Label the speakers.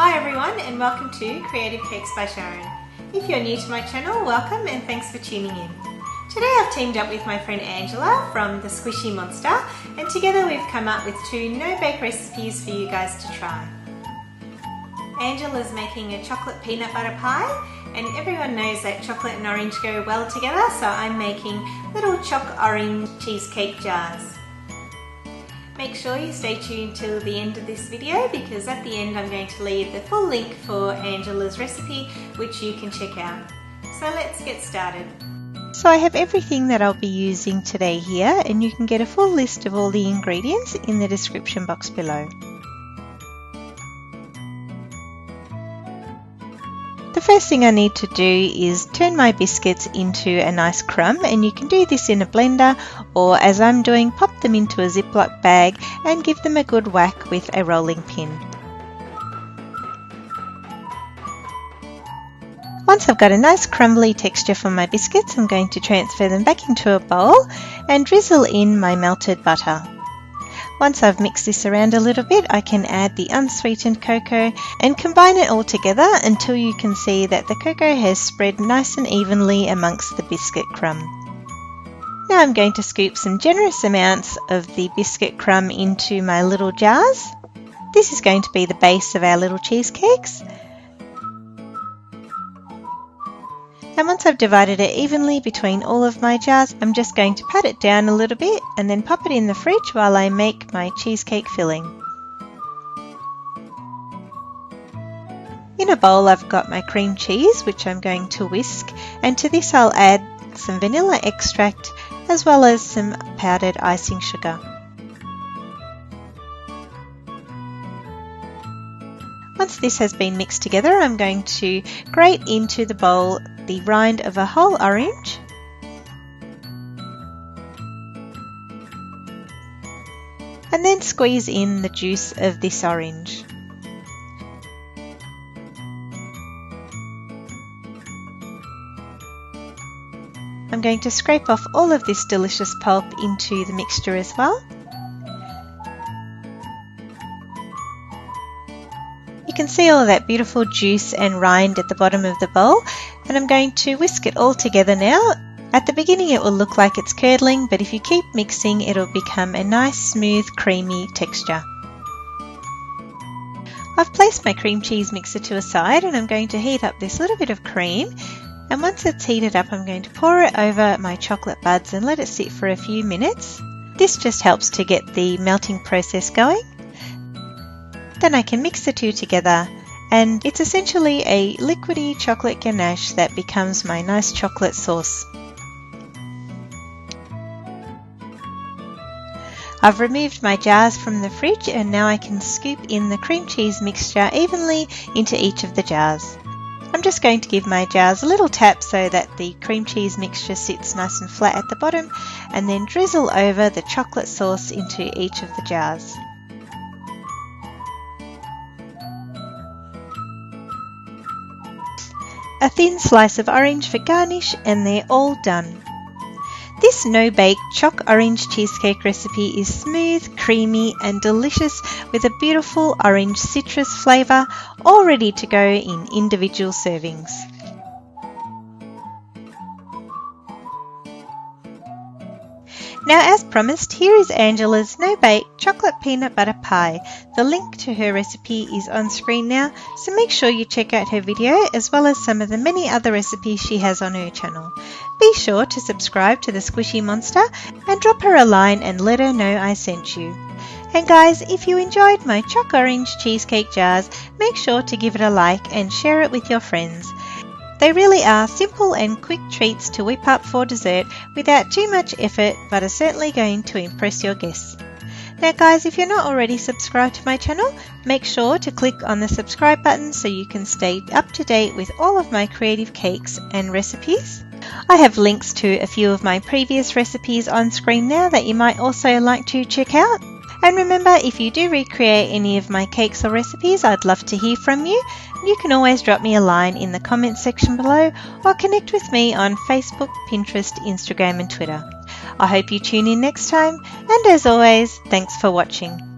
Speaker 1: Hi everyone and welcome to Creative Cakes by Sharon. If you're new to my channel, welcome and thanks for tuning in. Today I've teamed up with my friend Angela from the Squishy Monster and together we've come up with 2 no-bake recipes for you guys to try. Angela's making a chocolate peanut butter pie and everyone knows that chocolate and orange go well together, so I'm making little Choc-Orange Cheesecake Jars. Make sure you stay tuned till the end of this video because at the end I'm going to leave the full link for Angela's recipe which you can check out. So let's get started.
Speaker 2: So I have everything that I'll be using today here, and you can get a full list of all the ingredients in the description box below. The first thing I need to do is turn my biscuits into a nice crumb, and you can do this in a blender or, as I'm doing, pop them into a Ziploc bag and give them a good whack with a rolling pin. Once I've got a nice crumbly texture for my biscuits, I'm going to transfer them back into a bowl and drizzle in my melted butter. Once I've mixed this around a little bit, I can add the unsweetened cocoa and combine it all together until you can see that the cocoa has spread nice and evenly amongst the biscuit crumb. Now I'm going to scoop some generous amounts of the biscuit crumb into my little jars. This is going to be the base of our little cheesecakes. And once I've divided it evenly between all of my jars, I'm just going to pat it down a little bit and then pop it in the fridge while I make my cheesecake filling. In a bowl I've got my cream cheese which I'm going to whisk, and to this I'll add some vanilla extract as well as some powdered icing sugar. Once this has been mixed together, I'm going to grate into the bowl the rind of a whole orange, and then squeeze in the juice of this orange. I'm going to scrape off all of this delicious pulp into the mixture as well. You can see all of that beautiful juice and rind at the bottom of the bowl, and I'm going to whisk it all together now. At the beginning it will look like it's curdling, but if you keep mixing it'll become a nice smooth creamy texture. I've placed my cream cheese mixer to a side and I'm going to heat up this little bit of cream, and once it's heated up I'm going to pour it over my chocolate buds and let it sit for a few minutes. This just helps to get the melting process going. Then I can mix the two together, and it's essentially a liquidy chocolate ganache that becomes my nice chocolate sauce. I've removed my jars from the fridge and now I can scoop in the cream cheese mixture evenly into each of the jars. I'm just going to give my jars a little tap so that the cream cheese mixture sits nice and flat at the bottom, and then drizzle over the chocolate sauce into each of the jars. A thin slice of orange for garnish, and they're all done. This no-bake Choc-Orange cheesecake recipe is smooth, creamy and delicious with a beautiful orange citrus flavour, all ready to go in individual servings. Now, as promised, here is Angela's no-bake chocolate peanut butter pie. The link to her recipe is on screen now, so make sure you check out her video as well as some of the many other recipes she has on her channel. Be sure to subscribe to the Squishy Monster and drop her a line and let her know I sent you. And guys, if you enjoyed my Choc-Orange Cheesecake Jars, make sure to give it a like and share it with your friends. They really are simple and quick treats to whip up for dessert without too much effort, but are certainly going to impress your guests. Now guys, if you're not already subscribed to my channel, make sure to click on the subscribe button so you can stay up to date with all of my creative cakes and recipes. I have links to a few of my previous recipes on screen now that you might also like to check out. And remember, if you do recreate any of my cakes or recipes, I'd love to hear from you. You can always drop me a line in the comments section below or connect with me on Facebook, Pinterest, Instagram and Twitter. I hope you tune in next time, and as always, thanks for watching.